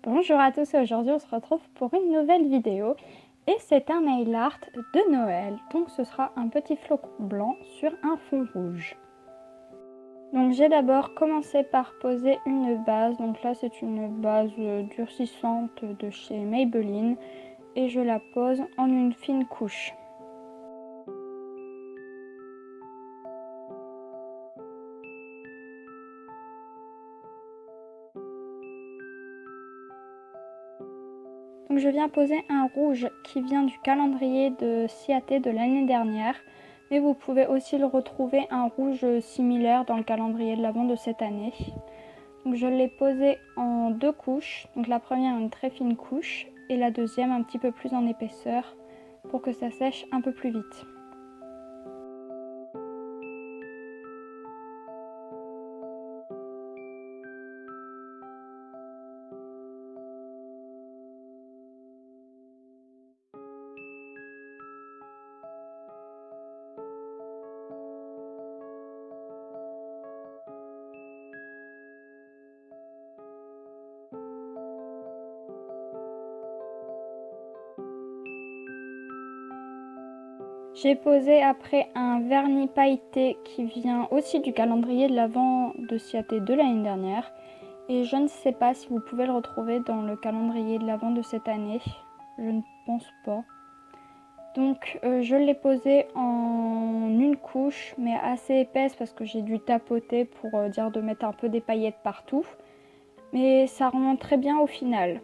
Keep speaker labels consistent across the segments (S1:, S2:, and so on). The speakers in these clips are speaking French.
S1: Bonjour à tous, aujourd'hui on se retrouve pour une nouvelle vidéo et c'est un nail art de Noël. Donc ce sera un petit flocon blanc sur un fond rouge. Donc j'ai d'abord commencé par poser une base, donc là c'est une base durcissante de chez Maybelline et je la pose en une fine couche. Donc je viens poser un rouge qui vient du calendrier de Ciaté de l'année dernière, mais vous pouvez aussi le retrouver un rouge similaire dans le calendrier de l'Avent de cette année. Donc je l'ai posé en deux couches, donc la première une très fine couche et la deuxième un petit peu plus en épaisseur pour que ça sèche un peu plus vite. J'ai posé après un vernis pailleté qui vient aussi du calendrier de l'Avent de Ciaté de l'année dernière. Et je ne sais pas si vous pouvez le retrouver dans le calendrier de l'Avent de cette année. Je ne pense pas. Donc je l'ai posé en une couche mais assez épaisse parce que j'ai dû tapoter pour dire de mettre un peu des paillettes partout. Mais ça rend très bien au final.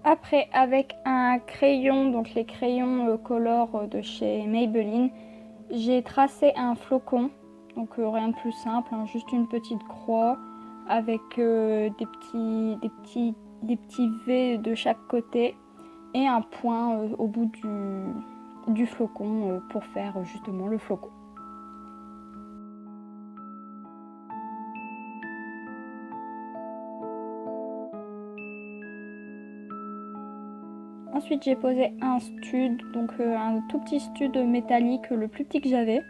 S1: Après, avec un crayon, donc les crayons Color de chez Maybelline, j'ai tracé un flocon, donc rien de plus simple, hein, juste une petite croix avec des petits V de chaque côté et un point au bout du flocon pour faire justement le flocon. Ensuite j'ai posé un stud, donc un tout petit stud métallique, le plus petit que j'avais.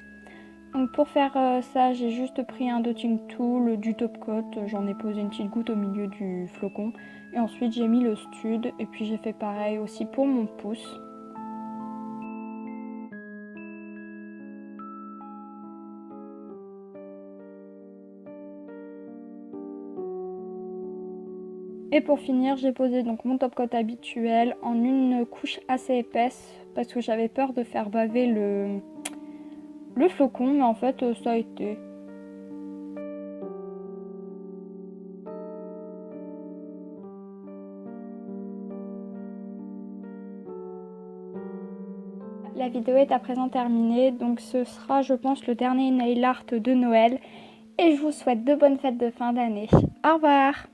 S1: Donc pour faire ça, j'ai juste pris un dotting tool, du top coat, j'en ai posé une petite goutte au milieu du flocon. Et ensuite j'ai mis le stud et puis j'ai fait pareil aussi pour mon pouce. Et pour finir, j'ai posé donc mon top coat habituel en une couche assez épaisse parce que j'avais peur de faire baver le flocon, mais en fait ça a été. La vidéo est à présent terminée, donc ce sera je pense le dernier nail art de Noël et je vous souhaite de bonnes fêtes de fin d'année. Au revoir!